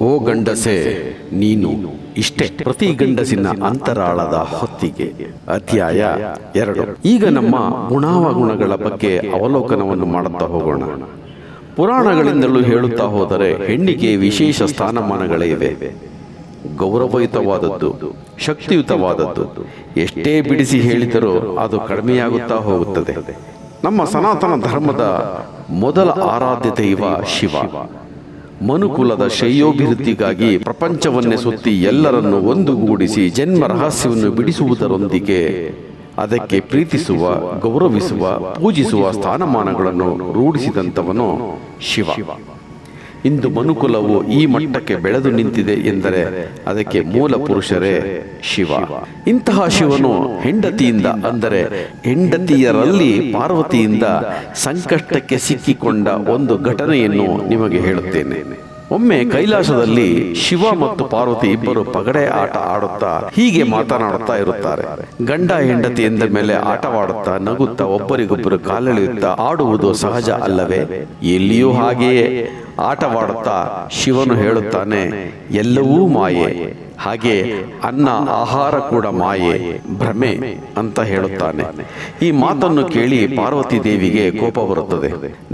ಓ ಗಂಡಸೆ ನೀನು ಇಷ್ಟೇ. ಪ್ರತಿ ಗಂಡಸಿನ ಅಂತರಾಳದ ಹೊತ್ತಿಗೆ. ಅಧ್ಯಾಯ 2. ಈಗ ನಮ್ಮ ಗುಣಾವಗುಣಗಳ ಬಗ್ಗೆ ಅವಲೋಕನವನ್ನು ಮಾಡುತ್ತಾ ಹೋಗೋಣ. ಪುರಾಣಗಳಿಂದಲೂ ಹೇಳುತ್ತಾ ಹೋದರೆ ಹೆಣ್ಣಿಗೆ ವಿಶೇಷ ಸ್ಥಾನಮಾನಗಳೇ ಇವೆ. ಗೌರವಯುತವಾದದ್ದು, ಶಕ್ತಿಯುತವಾದದ್ದು. ಎಷ್ಟೇ ಬಿಡಿಸಿ ಹೇಳಿದರೂ ಅದು ಕಡಿಮೆಯಾಗುತ್ತಾ ಹೋಗುತ್ತದೆ. ನಮ್ಮ ಸನಾತನ ಧರ್ಮದ ಮೊದಲ ಆರಾಧ್ಯ ದೈವ ಶಿವ. ಮನುಕುಲದ ಶ್ರೇಯೋಭಿವೃದ್ಧಿಗಾಗಿ ಪ್ರಪಂಚವನ್ನೇ ಸುತ್ತಿ ಎಲ್ಲರನ್ನು ಒಂದುಗೂಡಿಸಿ ಜನ್ಮ ರಹಸ್ಯವನ್ನು ಬಿಡಿಸುವುದರೊಂದಿಗೆ ಅದಕ್ಕೆ ಪ್ರೀತಿಸುವ, ಗೌರವಿಸುವ, ಪೂಜಿಸುವ ಸ್ಥಾನಮಾನಗಳನ್ನು ರೂಢಿಸಿದಂಥವನು ಶಿವ. ಇಂದು ಮನುಕುಲವು ಈ ಮಟ್ಟಕ್ಕೆ ಬೆಳೆದು ನಿಂತಿದೆ ಎಂದರೆ ಅದಕ್ಕೆ ಮೂಲ ಪುರುಷರೇ ಶಿವ. ಇಂತಹ ಶಿವನು ಹೆಂಡತಿಯಿಂದ, ಅಂದರೆ ಹೆಂಡತಿಯರಲ್ಲಿ ಪಾರ್ವತಿಯಿಂದ ಸಂಕಷ್ಟಕ್ಕೆ ಸಿಕ್ಕಿಕೊಂಡ ಒಂದು ಘಟನೆಯನ್ನು ನಿಮಗೆ ಹೇಳುತ್ತೇನೆ. ಒಮ್ಮೆ ಕೈಲಾಸದಲ್ಲಿ ಶಿವ ಮತ್ತು ಪಾರ್ವತಿ ಇಬ್ಬರು ಪಗಡೆ ಆಟ ಆಡುತ್ತಾ ಹೀಗೆ ಮಾತನಾಡುತ್ತಾ ಇರುತ್ತಾರೆ. ಗಂಡ ಹೆಂಡತಿ ಎಂದ ಮೇಲೆ ಆಟವಾಡುತ್ತಾ, ನಗುತ್ತಾ, ಒಬ್ಬರಿಗೊಬ್ಬರು ಕಾಲೆಳೆಯುತ್ತಾ ಆಡುವುದು ಸಹಜ ಅಲ್ಲವೇ? ಎಲ್ಲಿಯೂ ಹಾಗೆಯೇ ಆಟವಾಡುತ್ತಾ ಶಿವನು ಹೇಳುತ್ತಾನೆ, ಎಲ್ಲವೂ ಮಾಯೆ, ಹಾಗೆ ಅನ್ನ ಆಹಾರ ಕೂಡ ಮಾಯೆ, ಭ್ರಮೆ ಅಂತ ಹೇಳುತ್ತಾನೆ. ಈ ಮಾತನ್ನು ಕೇಳಿ ಪಾರ್ವತಿ ದೇವಿಗೆ ಕೋಪ ಬರುತ್ತದೆ.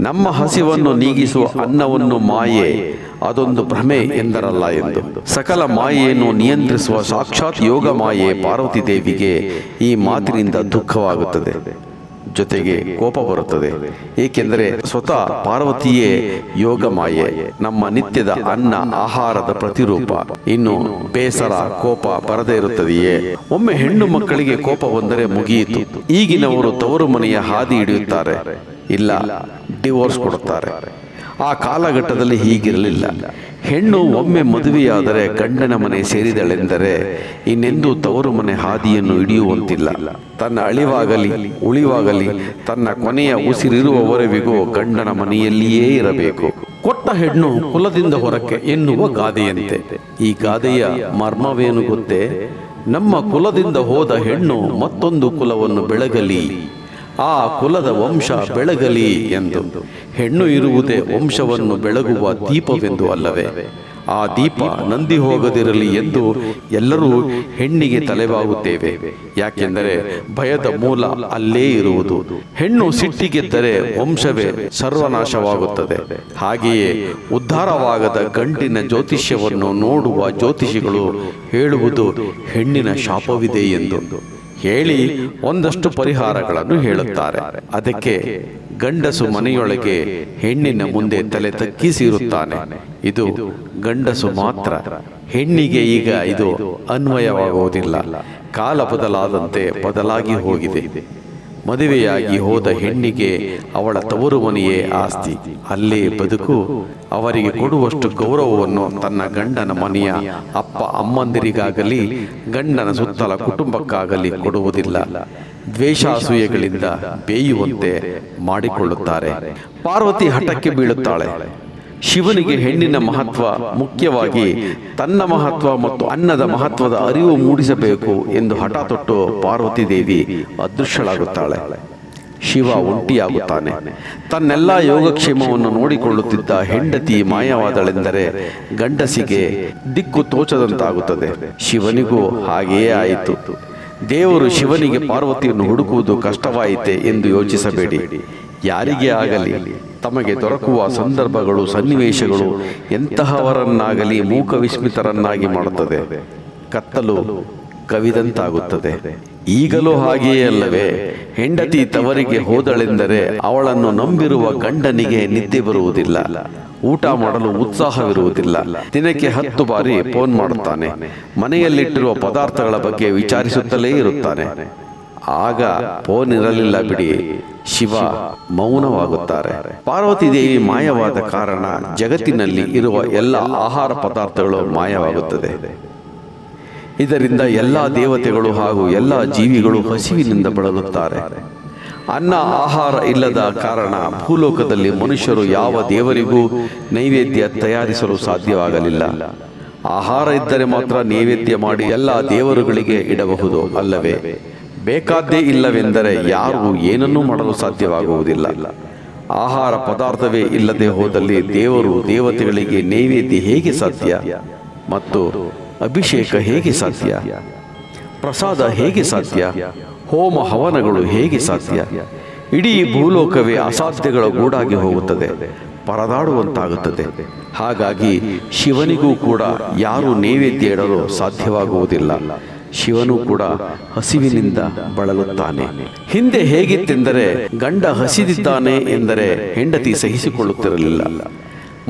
ನಮ್ಮ ಹಸಿವನ್ನು ನೀಗಿಸುವ ಅನ್ನವನ್ನು ಮಾಯೆ, ಅದೊಂದು ಭ್ರಮೆ ಎಂದರಲ್ಲ ಎಂದು. ಸಕಲ ಮಾಯೆಯನ್ನು ನಿಯಂತ್ರಿಸುವ ಸಾಕ್ಷಾತ್ ಯೋಗ ಮಾಯೆ ಪಾರ್ವತಿ ದೇವಿಗೆ ಈ ಮಾತಿನಿಂದ ದುಃಖವಾಗುತ್ತದೆ, ಜೊತೆಗೆ ಕೋಪ ಬರುತ್ತದೆ. ಏಕೆಂದರೆ ಸ್ವತಃ ಪಾರ್ವತಿಯೇ ಯೋಗ ಮಾಯೆ, ನಮ್ಮ ನಿತ್ಯದ ಅನ್ನ ಆಹಾರದ ಪ್ರತಿರೂಪ. ಇನ್ನು ಬೇಸರ, ಕೋಪ ಬರದೇ ಇರುತ್ತದೆಯೇ? ಒಮ್ಮೆ ಹೆಣ್ಣು ಮಕ್ಕಳಿಗೆ ಕೋಪ ಬಂದರೆ ಮುಗಿಯಿತು. ಈಗಿನವರು ತವರು ಮನೆಯ ಹಾದಿ ಹಿಡಿಯುತ್ತಾರೆ, ಇಲ್ಲ ಡಿವೋರ್ಸ್ ಕೊಡುತ್ತಾರೆ. ಆ ಕಾಲಘಟ್ಟದಲ್ಲಿ ಹೀಗಿರಲಿಲ್ಲ. ಹೆಣ್ಣು ಒಮ್ಮೆ ಮದುವೆಯಾದರೆ ಗಂಡನ ಮನೆ ಸೇರಿದಳೆಂದರೆ ಇನ್ನೆಂದೂ ತವರು ಮನೆ ಹಾದಿಯನ್ನು ಹಿಡಿಯುವಂತಿಲ್ಲ. ತನ್ನ ಅಳಿವಾಗಲಿ ಉಳಿವಾಗಲಿ ತನ್ನ ಕೊನೆಯ ಉಸಿರಿರುವವರೆವಿಗೂ ಗಂಡನ ಮನೆಯಲ್ಲಿಯೇ ಇರಬೇಕು. ಕೊಟ್ಟ ಹೆಣ್ಣು ಕುಲದಿಂದ ಹೊರಕ್ಕೆ ಎನ್ನುವ ಗಾದೆಯಂತೆ. ಈ ಗಾದೆಯ ಮರ್ಮವೇನು ಗೊತ್ತೇ? ನಮ್ಮ ಕುಲದಿಂದ ಹೋದ ಹೆಣ್ಣು ಮತ್ತೊಂದು ಕುಲವನ್ನು ಬೆಳಗಲಿ, ಆ ಕುಲದ ವಂಶ ಬೆಳಗಲಿ ಎಂದು. ಹೆಣ್ಣು ಇರುವುದೇ ವಂಶವನ್ನು ಬೆಳಗುವ ದೀಪವೆಂದು ಅಲ್ಲವೇ? ಆ ದೀಪ ನಂದಿ ಹೋಗದಿರಲಿ ಎಂದು ಎಲ್ಲರೂ ಹೆಣ್ಣಿಗೆ ತಲೆಬಾಗುತ್ತೇವೆ. ಯಾಕೆಂದರೆ ಭಯದ ಮೂಲ ಅಲ್ಲೇ ಇರುವುದು. ಹೆಣ್ಣು ಸಿಟ್ಟಿಗೆದ್ದರೆ ವಂಶವೇ ಸರ್ವನಾಶವಾಗುತ್ತದೆ. ಹಾಗೆಯೇ ಉದ್ಧಾರವಾಗದ ಗಂಡಿನ ಜ್ಯೋತಿಷ್ಯವನ್ನು ನೋಡುವ ಜ್ಯೋತಿಷಿಗಳು ಹೇಳುವುದು ಹೆಣ್ಣಿನ ಶಾಪವಿದೆ ಎಂದು ಹೇಳಿ ಒಂದಷ್ಟು ಪರಿಹಾರಗಳನ್ನು ಹೇಳುತ್ತಾರೆ. ಅದಕ್ಕೆ ಗಂಡಸು ಮನೆಯೊಳಗೆ ಹೆಣ್ಣಿನ ಮುಂದೆ ತಲೆ ತಗ್ಗಿಸಿರುತ್ತಾನೆ. ಇದು ಗಂಡಸು ಮಾತ್ರ. ಹೆಣ್ಣಿಗೆ ಈಗ ಇದು ಅನ್ವಯವಾಗುವುದಿಲ್ಲ. ಕಾಲ ಬದಲಾದಂತೆ ಬದಲಾಗಿ ಹೋಗಿದೆ. ಮದುವೆಯಾಗಿ ಹೋದ ಹೆಣ್ಣಿಗೆ ಅವಳ ತವರು ಮನೆಯೇ ಆಸ್ತಿ, ಅಲ್ಲೇ ಬದುಕು. ಅವರಿಗೆ ಕೊಡುವಷ್ಟು ಗೌರವವನ್ನು ತನ್ನ ಗಂಡನ ಮನೆಯ ಅಪ್ಪ ಅಮ್ಮಂದಿರಿಗಾಗಲಿ ಗಂಡನ ಸುತ್ತಲ ಕುಟುಂಬಕ್ಕಾಗಲಿ ಕೊಡುವುದಿಲ್ಲ. ದ್ವೇಷಾಸೂಯೆಗಳಿಂದ ಬೇಯುವಂತೆ ಮಾಡಿಕೊಳ್ಳುತ್ತಾರೆ. ಪಾರ್ವತಿ ಹಠಕ್ಕೆ ಬೀಳುತ್ತಾಳೆ. ಶಿವನಿಗೆ ಹೆಣ್ಣಿನ ಮಹತ್ವ, ಮುಖ್ಯವಾಗಿ ತನ್ನ ಮಹತ್ವ ಮತ್ತು ಅನ್ನದ ಮಹತ್ವದ ಅರಿವು ಮೂಡಿಸಬೇಕು ಎಂದು ಹಠ ತೊಟ್ಟು ಪಾರ್ವತಿ ದೇವಿ ಅದೃಶ್ಯಳಾಗುತ್ತಾಳೆ. ಶಿವ ಒಂಟಿಯಾಗುತ್ತಾನೆ. ತನ್ನೆಲ್ಲ ಯೋಗಕ್ಷೇಮವನ್ನು ನೋಡಿಕೊಳ್ಳುತ್ತಿದ್ದ ಹೆಂಡತಿ ಮಾಯವಾದಳೆಂದರೆ ಗಂಡಸಿಗೆ ದಿಕ್ಕು ತೋಚದಂತಾಗುತ್ತದೆ. ಶಿವನಿಗೂ ಹಾಗೆಯೇ ಆಯಿತು. ದೇವರು ಶಿವನಿಗೆ ಪಾರ್ವತಿಯನ್ನು ಹುಡುಕುವುದು ಕಷ್ಟವಾಯಿತೆ ಎಂದು ಯೋಚಿಸಬೇಡಿ. ಯಾರಿಗೇ ಆಗಲಿ ತಮಗೆ ದೊರಕುವ ಸಂದರ್ಭಗಳು, ಸನ್ನಿವೇಶಗಳು ಎಂತಹವರನ್ನಾಗಲಿ ಮೂಕ ವಿಸ್ಮಿತರನ್ನಾಗಿ ಮಾಡುತ್ತದೆ. ಕತ್ತಲು ಕವಿದಂತಾಗುತ್ತದೆ. ಈಗಲೂ ಹಾಗೆಯೇ ಅಲ್ಲವೇ? ಹೆಂಡತಿ ತವರಿಗೆ ಹೋದಳೆಂದರೆ ಅವಳನ್ನು ನಂಬಿರುವ ಗಂಡನಿಗೆ ನಿದ್ದೆ ಬರುವುದಿಲ್ಲ, ಊಟ ಮಾಡಲು ಉತ್ಸಾಹವಿರುವುದಿಲ್ಲ. ದಿನಕ್ಕೆ 10 ಬಾರಿ ಫೋನ್ ಮಾಡುತ್ತಾನೆ. ಮನೆಯಲ್ಲಿಟ್ಟಿರುವ ಪದಾರ್ಥಗಳ ಬಗ್ಗೆ ವಿಚಾರಿಸುತ್ತಲೇ ಇರುತ್ತಾನೆ. ಆಗ ಫೋನ್ ಇರಲಿಲ್ಲ ಬಿಡಿ, ಶಿವ ಮೌನವಾಗುತ್ತಾರೆ. ಪಾರ್ವತಿ ದೇವಿ ಮಾಯವಾದ ಕಾರಣ ಜಗತ್ತಿನಲ್ಲಿ ಇರುವ ಎಲ್ಲ ಆಹಾರ ಪದಾರ್ಥಗಳು ಮಾಯವಾಗುತ್ತದೆ. ಇದರಿಂದ ಎಲ್ಲ ದೇವತೆಗಳು ಹಾಗೂ ಎಲ್ಲ ಜೀವಿಗಳು ಹಸಿವಿನಿಂದ ಬಳಲುತ್ತಾರೆ. ಅನ್ನ ಆಹಾರ ಇಲ್ಲದ ಕಾರಣ ಭೂಲೋಕದಲ್ಲಿ ಮನುಷ್ಯರು ಯಾವ ದೇವರಿಗೂ ನೈವೇದ್ಯ ತಯಾರಿಸಲು ಸಾಧ್ಯವಾಗಲಿಲ್ಲ. ಆಹಾರ ಇದ್ದರೆ ಮಾತ್ರ ನೈವೇದ್ಯ ಮಾಡಿ ಎಲ್ಲ ದೇವರುಗಳಿಗೆ ಇಡಬಹುದು ಅಲ್ಲವೇ? ಬೇಕಾದ್ದೇ ಇಲ್ಲವೆಂದರೆ ಯಾರು ಏನನ್ನೂ ಮಾಡಲು ಸಾಧ್ಯವಾಗುವುದಿಲ್ಲ. ಆಹಾರ ಪದಾರ್ಥವೇ ಇಲ್ಲದೆ ಹೋದಲ್ಲಿ ದೇವರು ದೇವತೆಗಳಿಗೆ ನೈವೇದ್ಯ ಹೇಗೆ ಸಾಧ್ಯ ಮತ್ತು ಅಭಿಷೇಕ ಹೇಗೆ ಸಾಧ್ಯ? ಪ್ರಸಾದ ಹೇಗೆ ಸಾಧ್ಯ? ಹೋಮ ಹವನಗಳು ಹೇಗೆ ಸಾಧ್ಯ? ಇಡೀ ಭೂಲೋಕವೇ ಅಸಾಧ್ಯಗಳ ಗೂಡಾಗಿ ಹೋಗುತ್ತದೆ, ಪರದಾಡುವಂತಾಗುತ್ತದೆ. ಹಾಗಾಗಿ ಶಿವನಿಗೂ ಕೂಡ ಯಾರು ನೈವೇದ್ಯ ಇಡಲು ಸಾಧ್ಯವಾಗುವುದಿಲ್ಲ. ಶಿವನು ಕೂಡ ಹಸಿವಿನಿಂದ ಬಳಲುತ್ತಾನೆ. ಹಿಂದೆ ಹೇಗಿತ್ತೆಂದರೆ, ಗಂಡ ಹಸಿದಿದ್ದಾನೆ ಎಂದರೆ ಹೆಂಡತಿ ಸಹಿಸಿಕೊಳ್ಳುತ್ತಿರಲಿಲ್ಲ.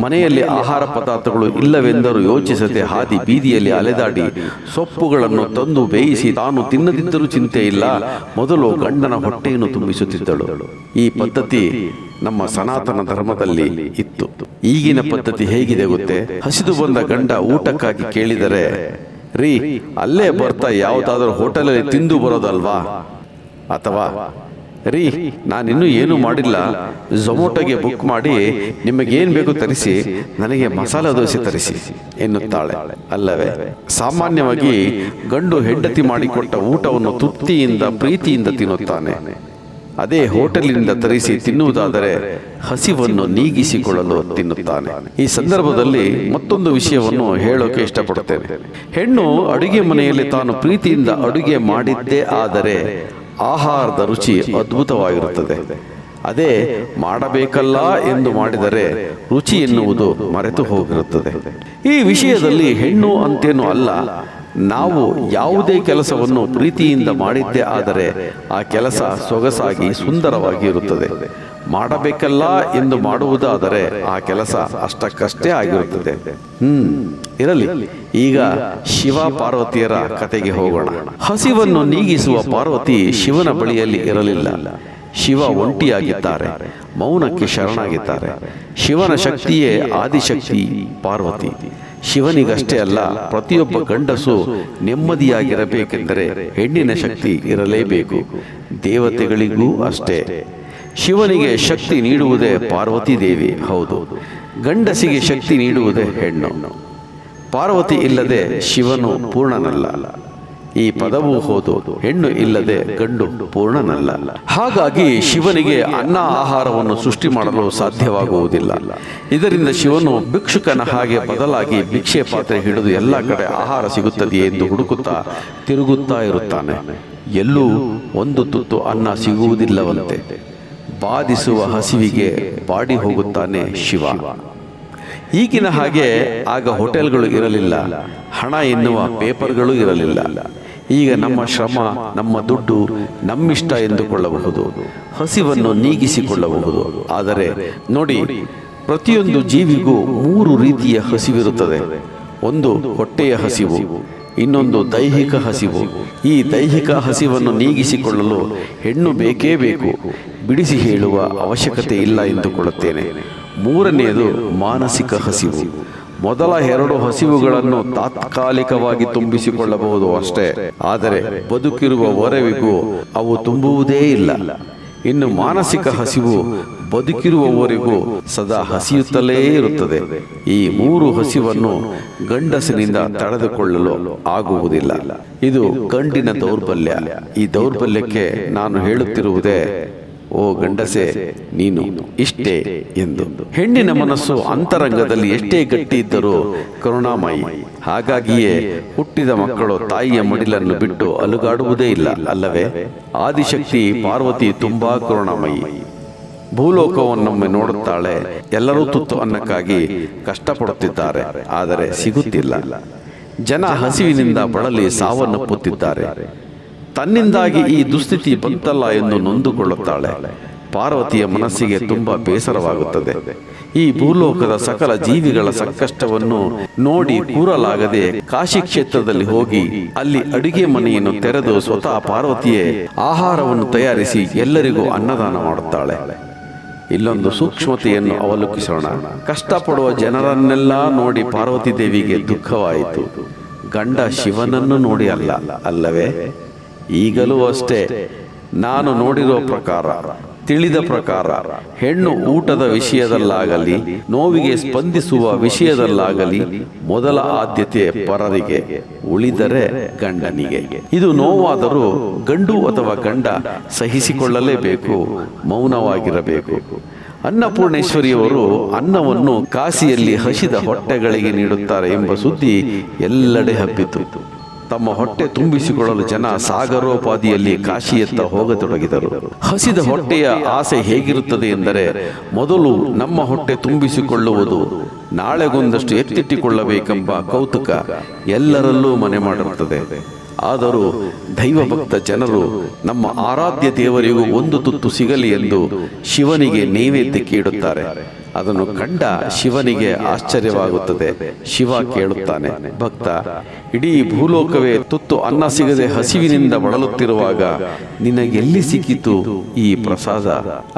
ಮನೆಯಲ್ಲಿ ಆಹಾರ ಪದಾರ್ಥಗಳು ಇಲ್ಲವೆಂದರೂ ಯೋಚಿಸದೆ ಹಾದಿ ಬೀದಿಯಲ್ಲಿ ಅಲೆದಾಡಿ ಸೊಪ್ಪುಗಳನ್ನು ತಂದು ಬೇಯಿಸಿ ತಾನು ತಿನ್ನದಿದ್ದರೂ ಚಿಂತೆ ಇಲ್ಲ, ಮೊದಲು ಗಂಡನ ಹೊಟ್ಟೆಯನ್ನು ತುಂಬಿಸುತ್ತಿದ್ದಳು. ಈ ಪದ್ಧತಿ ನಮ್ಮ ಸನಾತನ ಧರ್ಮದಲ್ಲಿ ಇತ್ತು. ಈಗಿನ ಪದ್ಧತಿ ಹೇಗಿದೆ ಗೊತ್ತೇ? ಹಸಿದು ಬಂದ ಗಂಡ ಊಟಕ್ಕಾಗಿ ಕೇಳಿದರೆ, ರೀ ಅಲ್ಲೇ ಬರ್ತಾ ಯಾವುದಾದ್ರೂ ಹೋಟೆಲಲ್ಲಿ ತಿಂದು ಬರೋದಲ್ವಾ, ಅಥವಾ ರೀ ನಾನಿನ್ನೂ ಏನೂ ಮಾಡಿಲ್ಲ, ಝೊಮೊಟೊಗೆ ಬುಕ್ ಮಾಡಿ ನಿಮಗೇನು ಬೇಕು ತರಿಸಿ, ನನಗೆ ಮಸಾಲೆ ದೋಸೆ ತರಿಸಿ ಎನ್ನುತ್ತಾಳೆ ಅಲ್ಲವೇ? ಸಾಮಾನ್ಯವಾಗಿ ಗಂಡು ಹೆಂಡತಿ ಮಾಡಿಕೊಟ್ಟ ಊಟವನ್ನು ತೃಪ್ತಿಯಿಂದ ಪ್ರೀತಿಯಿಂದ ತಿನ್ನುತ್ತಾನೆ. ಅದೇ ಹೋಟೆಲಿನಿಂದ ತರಿಸಿ ತಿನ್ನುವುದಾದರೆ ಹಸಿವನ್ನು ನೀಗಿಸಿಕೊಳ್ಳಲು ತಿನ್ನುತ್ತಾನೆ. ಈ ಸಂದರ್ಭದಲ್ಲಿ ಮತ್ತೊಂದು ವಿಷಯವನ್ನು ಹೇಳೋಕೆ ಇಷ್ಟಪಡುತ್ತೇನೆ. ಹೆಣ್ಣು ಅಡುಗೆ ಮನೆಯಲ್ಲಿ ತಾನು ಪ್ರೀತಿಯಿಂದ ಅಡುಗೆ ಮಾಡಿದ್ದೇ ಆದರೆ ಆಹಾರದ ರುಚಿ ಅದ್ಭುತವಾಗಿರುತ್ತದೆ. ಅದೇ ಮಾಡಬೇಕಲ್ಲ ಎಂದು ಮಾಡಿದರೆ ರುಚಿ ಎನ್ನುವುದು ಮರೆತು ಹೋಗಿರುತ್ತದೆ. ಈ ವಿಷಯದಲ್ಲಿ ಹೆಣ್ಣು ಅಂತೇನೂ ಅಲ್ಲ. ನಾವು ಯಾವುದೇ ಕೆಲಸವನ್ನು ಪ್ರೀತಿಯಿಂದ ಮಾಡಿದ್ದೇ ಆದರೆ ಆ ಕೆಲಸ ಸೊಗಸಾಗಿ ಸುಂದರವಾಗಿ ಇರುತ್ತದೆ. ಮಾಡಬೇಕಲ್ಲ ಎಂದು ಮಾಡುವುದಾದರೆ ಆ ಕೆಲಸ ಅಷ್ಟಕ್ಕಷ್ಟೇ ಆಗಿರುತ್ತದೆ. ಇರಲಿ, ಈಗ ಶಿವ ಪಾರ್ವತಿಯರ ಕತೆಗೆ ಹೋಗೋಣ. ಹಸಿವನ್ನು ನೀಗಿಸುವ ಪಾರ್ವತಿ ಶಿವನ ಬಳಿಯಲ್ಲಿ ಇರಲಿಲ್ಲ. ಶಿವ ಒಂಟಿಯಾಗಿದ್ದಾರೆ, ಮೌನಕ್ಕೆ ಶರಣಾಗಿದ್ದಾರೆ. ಶಿವನ ಶಕ್ತಿಯೇ ಆದಿಶಕ್ತಿ ಪಾರ್ವತಿ. ಶಿವನಿಗಷ್ಟೇ ಅಲ್ಲ, ಪ್ರತಿಯೊಬ್ಬ ಗಂಡಸು ನೆಮ್ಮದಿಯಾಗಿರಬೇಕೆಂದರೆ ಹೆಣ್ಣಿನ ಶಕ್ತಿ ಇರಲೇಬೇಕು. ದೇವತೆಗಳಿಗೂ ಅಷ್ಟೇ. ಶಿವನಿಗೆ ಶಕ್ತಿ ನೀಡುವುದೇ ಪಾರ್ವತಿ ದೇವಿ. ಹೌದು, ಗಂಡಸಿಗೆ ಶಕ್ತಿ ನೀಡುವುದೇ ಹೆಣ್ಣು. ಪಾರ್ವತಿ ಇಲ್ಲದೆ ಶಿವನು ಪೂರ್ಣನಲ್ಲ. ಈ ಪದವೂ ಹೌದು, ಹೆಣ್ಣು ಇಲ್ಲದೆ ಗಂಡು ಪೂರ್ಣನಲ್ಲ. ಹಾಗಾಗಿ ಶಿವನಿಗೆ ಅನ್ನ ಆಹಾರವನ್ನು ಸೃಷ್ಟಿ ಮಾಡಲು ಸಾಧ್ಯವಾಗುವುದಿಲ್ಲ. ಇದರಿಂದ ಶಿವನು ಭಿಕ್ಷುಕನ ಹಾಗೆ ಬದಲಾಗಿ ಭಿಕ್ಷೆ ಪಾತ್ರೆ ಹಿಡಿದು ಎಲ್ಲ ಕಡೆ ಆಹಾರ ಸಿಗುತ್ತದೆಯೇ ಎಂದು ಹುಡುಕುತ್ತಾ ತಿರುಗುತ್ತಾ ಇರುತ್ತಾನೆ. ಎಲ್ಲೂ ಒಂದು ತುತ್ತು ಅನ್ನ ಸಿಗುವುದಿಲ್ಲವಂತೆ. ಬಾಧಿಸುವ ಹಸಿವಿಗೆ ಬಾಡಿ ಹೋಗುತ್ತಾನೆ ಶಿವ. ಈಗಿನ ಹಾಗೆ ಆಗ ಹೋಟೆಲ್ಗಳು ಇರಲಿಲ್ಲ, ಹಣ ಎನ್ನುವ ಪೇಪರ್ಗಳು ಇರಲಿಲ್ಲ. ಈಗ ನಮ್ಮ ಶ್ರಮ, ನಮ್ಮ ದುಡ್ಡು, ನಮ್ಮಿಷ್ಟ ಎಂದುಕೊಳ್ಳಬಹುದು, ಹಸಿವನ್ನು ನೀಗಿಸಿಕೊಳ್ಳಬಹುದು. ಆದರೆ ನೋಡಿ, ಪ್ರತಿಯೊಂದು ಜೀವಿಗೂ 3 ರೀತಿಯ ಹಸಿವಿರುತ್ತದೆ. ಒಂದು ಹೊಟ್ಟೆಯ ಹಸಿವು, ಇನ್ನೊಂದು ದೈಹಿಕ ಹಸಿವು. ಈ ದೈಹಿಕ ಹಸಿವನ್ನು ನೀಗಿಸಿಕೊಳ್ಳಲು ಹೆಣ್ಣು ಬೇಕೇ ಬೇಕು. ಬಿಡಿಸಿ ಹೇಳುವ ಅವಶ್ಯಕತೆ ಇಲ್ಲ ಎಂದುಕೊಳ್ಳುತ್ತೇನೆ. 3ನೇದು ಮಾನಸಿಕ ಹಸಿವು. ಮೊದಲ 2 ಹಸಿವುಗಳನ್ನು ತಾತ್ಕಾಲಿಕವಾಗಿ ತುಂಬಿಸಿಕೊಳ್ಳಬಹುದು ಅಷ್ಟೇ, ಆದರೆ ಬದುಕಿರುವವರೆವಿಗೂ ಅವು ತುಂಬುವುದೇ ಇಲ್ಲ. ಇನ್ನು ಮಾನಸಿಕ ಹಸಿವು ಬದುಕಿರುವವರೆಗೂ ಸದಾ ಹಸಿಯುತ್ತಲೇ ಇರುತ್ತದೆ. ಈ 3 ಹಸಿವನ್ನು ಗಂಡಸಿನಿಂದ ತಡೆದುಕೊಳ್ಳಲು ಆಗುವುದಿಲ್ಲ. ಇದು ಗಂಡಿನ ದೌರ್ಬಲ್ಯ. ಈ ದೌರ್ಬಲ್ಯಕ್ಕೆ ನಾನು ಹೇಳುತ್ತಿರುವುದೇ, ಓ ಗಂಡಸೆ, ನೀನು ಇಷ್ಟೇ ಎಂದು. ಹೆಣ್ಣಿನ ಮನಸ್ಸು ಅಂತರಂಗದಲ್ಲಿ ಎಷ್ಟೇ ಗಟ್ಟಿ ಇದ್ದರೂ ಕರುಣಾಮಯಿ. ಹಾಗಾಗಿಯೇ ಹುಟ್ಟಿದ ಮಕ್ಕಳು ತಾಯಿಯ ಮಡಿಲನ್ನು ಬಿಟ್ಟು ಅಲುಗಾಡುವುದೇ ಇಲ್ಲ ಅಲ್ಲವೇ? ಆದಿಶಕ್ತಿ ಪಾರ್ವತಿ ತುಂಬಾ ಕರುಣಾಮಯಿ. ಭೂಲೋಕವನ್ನೊಮ್ಮೆ ನೋಡುತ್ತಾಳೆ. ಎಲ್ಲರೂ ತುತ್ತು ಅನ್ನಕ್ಕಾಗಿ ಕಷ್ಟಪಡುತ್ತಿದ್ದಾರೆ, ಆದರೆ ಸಿಗುತ್ತಿಲ್ಲ. ಜನ ಹಸಿವಿನಿಂದ ಬಳಲಿ ಸಾವನ್ನಪ್ಪುತ್ತಿದ್ದಾರೆ. ತನ್ನಿಂದಾಗಿ ಈ ದುಸ್ಥಿತಿ ಬಂತಲ್ಲ ಎಂದು ನೊಂದುಕೊಳ್ಳುತ್ತಾಳೆ. ಪಾರ್ವತಿಯ ಮನಸ್ಸಿಗೆ ತುಂಬಾ ಬೇಸರವಾಗುತ್ತದೆ. ಈ ಭೂಲೋಕದ ಸಕಲ ಜೀವಿಗಳ ಸಂಕಷ್ಟವನ್ನು ನೋಡಿ ಕೂರಲಾಗದೆ ಕಾಶಿ ಕ್ಷೇತ್ರದಲ್ಲಿ ಹೋಗಿ ಅಲ್ಲಿ ಅಡುಗೆ ಮನೆಯನ್ನು ತೆರೆದು ಸ್ವತಃ ಪಾರ್ವತಿಯೇ ಆಹಾರವನ್ನು ತಯಾರಿಸಿ ಎಲ್ಲರಿಗೂ ಅನ್ನದಾನ ಮಾಡುತ್ತಾಳೆ. ಇಲ್ಲೊಂದು ಸೂಕ್ಷ್ಮತೆಯನ್ನು ಅವಲೋಕಿಸೋಣ. ಕಷ್ಟಪಡುವ ಜನರನ್ನೆಲ್ಲ ನೋಡಿ ಪಾರ್ವತಿ ದೇವಿಗೆ ದುಃಖವಾಯಿತು. ಗಂಡ ಶಿವನನ್ನು ನೋಡಿ ಅಲ್ಲ ಅಲ್ಲವೇ? ಈಗಲೂ ಅಷ್ಟೇ. ನಾನು ನೋಡಿರೋ ಪ್ರಕಾರ, ತಿಳಿದ ಪ್ರಕಾರ, ಹೆಣ್ಣು ಊಟದ ವಿಷಯದಲ್ಲಾಗಲಿ, ನೋವಿಗೆ ಸ್ಪಂದಿಸುವ ವಿಷಯದಲ್ಲಾಗಲಿ ಮೊದಲ ಆದ್ಯತೆ ಪರರಿಗೆ, ಉಳಿದರೆ ಗಂಡನಿಗೆ. ಇದು ನೋವಾದರೂ ಗಂಡು ಅಥವಾ ಗಂಡ ಸಹಿಸಿಕೊಳ್ಳಲೇಬೇಕು, ಮೌನವಾಗಿರಬೇಕು. ಅನ್ನಪೂರ್ಣೇಶ್ವರಿಯವರು ಅನ್ನವನ್ನು ಕಾಶಿಯಲ್ಲಿ ಹಸಿದ ಹೊಟ್ಟೆಗಳಿಗೆ ನೀಡುತ್ತಾರೆ ಎಂಬ ಸುದ್ದಿ ಎಲ್ಲೆಡೆ ಹಬ್ಬಿತು. ತಮ್ಮ ಹೊಟ್ಟೆ ತುಂಬಿಸಿಕೊಳ್ಳಲು ಜನ ಸಾಗರೋಪಾದಿಯಲ್ಲಿ ಕಾಶಿಯತ್ತ ಹೋಗತೊಡಗಿದರು. ಹಸಿದ ಹೊಟ್ಟೆಯ ಆಸೆ ಹೇಗಿರುತ್ತದೆ ಎಂದರೆ, ಮೊದಲು ನಮ್ಮ ಹೊಟ್ಟೆ ತುಂಬಿಸಿಕೊಳ್ಳುವುದು, ನಾಳೆಗೊಂದಷ್ಟು ಎತ್ತಿಟ್ಟುಕೊಳ್ಳಬೇಕೆಂಬ ಕೌತುಕ ಎಲ್ಲರಲ್ಲೂ ಮನೆ ಮಾಡಿರುತ್ತದೆ. ಆದರೂ ದೈವಭಕ್ತ ಜನರು ನಮ್ಮ ಆರಾಧ್ಯ ದೇವರಿಗೂ ಒಂದು ತುತ್ತು ಸಿಗಲಿ ಎಂದು ಶಿವನಿಗೆ ನೈವೇದ್ಯಕ್ಕೆ ಇಡುತ್ತಾರೆ. ಅದನ್ನು ಕಂಡ ಶಿವನಿಗೆ ಆಶ್ಚರ್ಯವಾಗುತ್ತದೆ. ಶಿವ ಕೇಳುತ್ತಾನೆ, ಭಕ್ತ, ಇಡೀ ಭೂಲೋಕವೇ ತುತ್ತು ಅನ್ನ ಸಿಗದೆ ಹಸಿವಿನಿಂದ ಬಳಲುತ್ತಿರುವಾಗ ನಿನಗೆಲ್ಲಿ ಸಿಕ್ಕಿತು ಈ ಪ್ರಸಾದ?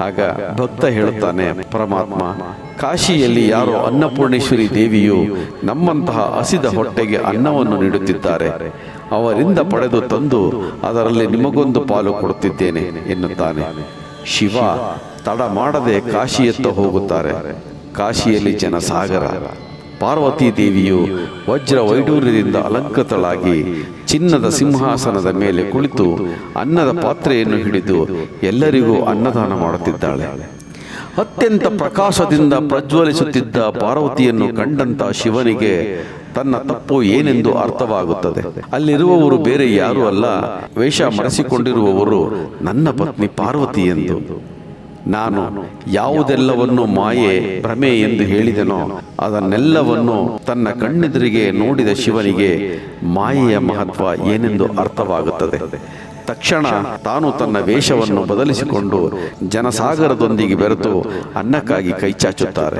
ಆಗ ಭಕ್ತ ಹೇಳುತ್ತಾನೆ, ಪರಮಾತ್ಮ, ಕಾಶಿಯಲ್ಲಿ ಯಾರೋ ಅನ್ನಪೂರ್ಣೇಶ್ವರಿ ದೇವಿಯು ನಮ್ಮಂತಹ ಹಸಿದ ಹೊಟ್ಟೆಗೆ ಅನ್ನವನ್ನು ನೀಡುತ್ತಿದ್ದಾರೆ. ಅವರಿಂದ ಪಡೆದು ತಂದು ಅದರಲ್ಲಿ ನಿಮಗೊಂದು ಪಾಲು ಕೊಡುತ್ತಿದ್ದೇನೆ ಎನ್ನುತ್ತಾನೆ. ಶಿವ ತಡ ಮಾಡದೆ ಕಾಶಿಯತ್ತ ಹೋಗುತ್ತಾರೆ. ಕಾಶಿಯಲ್ಲಿ ಜನಸಾಗರ. ಪಾರ್ವತೀ ದೇವಿಯು ವಜ್ರ ವೈಡೂರ್ಯದಿಂದ ಅಲಂಕೃತಳಾಗಿ ಚಿನ್ನದ ಸಿಂಹಾಸನದ ಮೇಲೆ ಕುಳಿತು ಅನ್ನದ ಪಾತ್ರೆಯನ್ನು ಹಿಡಿದು ಎಲ್ಲರಿಗೂ ಅನ್ನದಾನ ಮಾಡುತ್ತಿದ್ದಾಳೆ. ಅತ್ಯಂತ ಪ್ರಕಾಶದಿಂದ ಪ್ರಜ್ವಲಿಸುತ್ತಿದ್ದ ಪಾರ್ವತಿಯನ್ನು ಕಂಡಂತ ಶಿವನಿಗೆ ತನ್ನ ತಪ್ಪು ಏನೆಂದು ಅರ್ಥವಾಗುತ್ತದೆ. ಅಲ್ಲಿರುವವರು ಬೇರೆ ಯಾರೂ ಅಲ್ಲ, ವೇಷ ಮರೆಸಿಕೊಂಡಿರುವವರು ನನ್ನ ಪತ್ನಿ ಪಾರ್ವತಿ ಎಂದು. ನಾನು ಯಾವುದೆಲ್ಲವನ್ನು ಮಾಯೆ, ಭ್ರಮೆ ಎಂದು ಹೇಳಿದೆನೋ ಅದನ್ನೆಲ್ಲವನ್ನು ತನ್ನ ಕಣ್ಣೆದುರಿಗೆ ನೋಡಿದ ಶಿವನಿಗೆ ಮಾಯೆಯ ಮಹತ್ವ ಏನೆಂದು ಅರ್ಥವಾಗುತ್ತದೆ. ತಕ್ಷಣ ತಾನು ತನ್ನ ವೇಷವನ್ನು ಬದಲಿಸಿಕೊಂಡು ಜನಸಾಗರದೊಂದಿಗೆ ಬೆರೆತು ಅನ್ನಕ್ಕಾಗಿ ಕೈಚಾಚುತ್ತಾರೆ.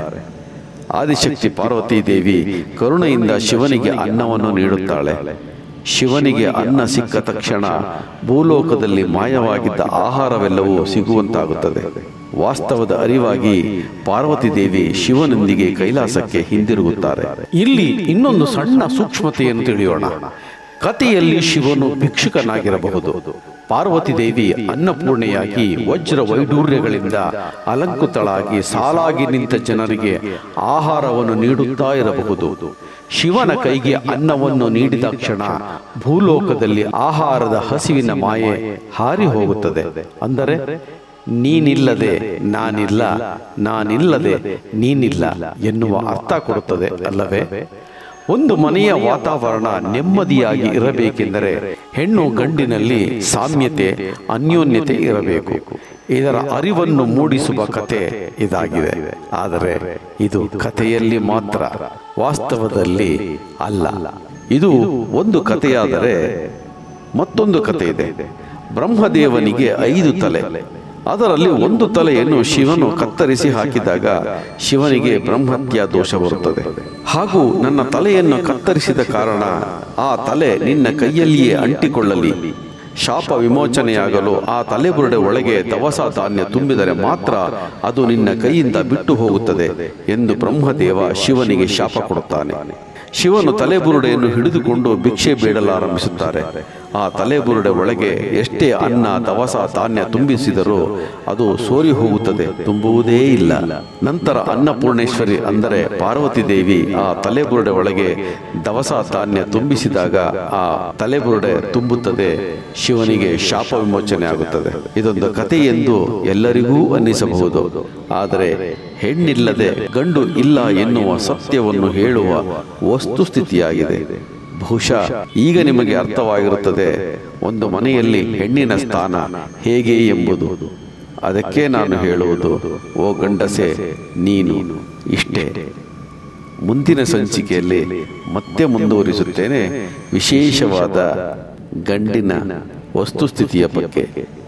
ಆದಿಶಕ್ತಿ ಪಾರ್ವತೀ ದೇವಿ ಕರುಣೆಯಿಂದ ಶಿವನಿಗೆ ಅನ್ನವನ್ನು ನೀಡುತ್ತಾಳೆ. ಶಿವನಿಗೆ ಅನ್ನ ಸಿಕ್ಕ ತಕ್ಷಣ ಭೂಲೋಕದಲ್ಲಿ ಮಾಯವಾಗಿದ್ದ ಆಹಾರವೆಲ್ಲವೂ ಸಿಗುವಂತಾಗುತ್ತದೆ. ವಾಸ್ತವದ ಅರಿವಾಗಿ ಪಾರ್ವತಿ ದೇವಿ ಶಿವನೊಂದಿಗೆ ಕೈಲಾಸಕ್ಕೆ ಹಿಂದಿರುಗುತ್ತಾರೆ. ಇಲ್ಲಿ ಇನ್ನೊಂದು ಸಣ್ಣ ಸೂಕ್ಷ್ಮತೆಯನ್ನು ತಿಳಿಯೋಣ. ಕಥೆಯಲ್ಲಿ ಶಿವನು ಭಿಕ್ಷುಕನಾಗಿರಬಹುದು. ಪಾರ್ವತಿ ದೇವಿ ಅನ್ನಪೂರ್ಣೆಯಾಗಿ ವಜ್ರ ವೈಡೂರ್ಯಗಳಿಂದ ಅಲಂಕೃತಳಾಗಿ ಸಾಲಾಗಿ ನಿಂತ ಜನರಿಗೆ ಆಹಾರವನ್ನು ನೀಡುತ್ತಾ ಇರಬಹುದು. ಶಿವನ ಕೈಗೆ ಅನ್ನವನ್ನು ನೀಡಿದ ಕ್ಷಣ ಭೂಲೋಕದಲ್ಲಿ ಆಹಾರದ ಹಸಿವಿನ ಮಾಯೆ ಹಾರಿ ಹೋಗುತ್ತದೆ. ಅಂದರೆ ನೀನಿಲ್ಲದೆ ನಾನಿಲ್ಲ, ನಾನಿಲ್ಲದೆ ನೀನಿಲ್ಲ ಎನ್ನುವ ಅರ್ಥ ಕೊಡುತ್ತದೆ ಅಲ್ಲವೇ? ಒಂದು ಮನೆಯ ವಾತಾವರಣ ನೆಮ್ಮದಿಯಾಗಿ ಇರಬೇಕೆಂದರೆ ಹೆಣ್ಣು ಗಂಡಿನಲ್ಲಿ ಸಾಮ್ಯತೆ, ಅನ್ಯೋನ್ಯತೆ ಇರಬೇಕು. ಇದರ ಅರಿವನ್ನು ಮೂಡಿಸುವ ಕತೆ ಇದಾಗಿದೆ. ಆದರೆ ಇದು ಕಥೆಯಲ್ಲಿ ಮಾತ್ರ, ವಾಸ್ತವದಲ್ಲಿ ಅಲ್ಲ. ಇದು ಒಂದು ಕಥೆಯಾದರೆ ಮತ್ತೊಂದು ಕಥೆ ಇದೆ. ಬ್ರಹ್ಮದೇವನಿಗೆ 5 ತಲೆ. ಅದರಲ್ಲಿ ಒಂದು ತಲೆಯನ್ನು ಶಿವನು ಕತ್ತರಿಸಿ ಹಾಕಿದಾಗ ಶಿವನಿಗೆ ಬ್ರಹ್ಮಹತ್ಯಾ ದೋಷ ಬರುತ್ತದೆ. ಹಾಗೂ ನನ್ನ ತಲೆಯನ್ನು ಕತ್ತರಿಸಿದ ಕಾರಣ ಆ ತಲೆ ನಿನ್ನ ಕೈಯಲ್ಲಿಯೇ ಅಂಟಿಕೊಳ್ಳಲಿ, ಶಾಪ ವಿಮೋಚನೆಯಾಗಲು ಆ ತಲೆಬುರುಡೆ ಒಳಗೆ ದವಸ ಧಾನ್ಯ ತುಂಬಿದರೆ ಮಾತ್ರ ಅದು ನಿನ್ನ ಕೈಯಿಂದ ಬಿಟ್ಟು ಹೋಗುತ್ತದೆ ಎಂದು ಬ್ರಹ್ಮದೇವ ಶಿವನಿಗೆ ಶಾಪ ಕೊಡುತ್ತಾನೆ. ಶಿವನು ತಲೆಬುರುಡೆಯನ್ನು ಹಿಡಿದುಕೊಂಡು ಭಿಕ್ಷೆ ಬೇಡಲಾರಂಭಿಸುತ್ತಾರೆ. ಆ ತಲೆಬುರುಡೆ ಒಳಗೆ ಎಷ್ಟೇ ಅನ್ನ ದವಸ ಧಾನ್ಯ ತುಂಬಿಸಿದರೂ ಅದು ಸೋರಿ ಹೋಗುತ್ತದೆ, ತುಂಬುವುದೇ ಇಲ್ಲ. ನಂತರ ಅನ್ನಪೂರ್ಣೇಶ್ವರಿ ಅಂದರೆ ಪಾರ್ವತಿ ದೇವಿ ಆ ತಲೆಬುರುಡೆ ಒಳಗೆ ದವಸ ಧಾನ್ಯ ತುಂಬಿಸಿದಾಗ ಆ ತಲೆಬುರುಡೆ ತುಂಬುತ್ತದೆ. ಶಿವನಿಗೆ ಶಾಪ ವಿಮೋಚನೆ ಆಗುತ್ತದೆ. ಇದೊಂದು ಕಥೆ ಎಂದು ಎಲ್ಲರಿಗೂ ಅನ್ನಿಸಬಹುದು. ಆದರೆ ಹೆಣ್ಣಿಲ್ಲದೆ ಗಂಡು ಇಲ್ಲ ಎನ್ನುವ ಸತ್ಯವನ್ನು ಹೇಳುವ ವಸ್ತುಸ್ಥಿತಿಯಾಗಿದೆ. ಬಹುಶಃ ಈಗ ನಿಮಗೆ ಅರ್ಥವಾಗಿರುತ್ತದೆ ಒಂದು ಮನೆಯಲ್ಲಿ ಹೆಣ್ಣಿನ ಸ್ಥಾನ ಹೇಗೆ ಎಂಬುದು. ಅದಕ್ಕೆ ನಾನು ಹೇಳುವುದು, ಓ ಗಂಡಸೆ, ನೀನು ಇಷ್ಟೇ. ಮುಂದಿನ ಸಂಚಿಕೆಯಲ್ಲಿ ಮತ್ತೆ ಮುಂದುವರಿಸುತ್ತೇನೆ ವಿಶೇಷವಾದ ಗಂಡಿನ ವಸ್ತುಸ್ಥಿತಿಯ ಬಗ್ಗೆ.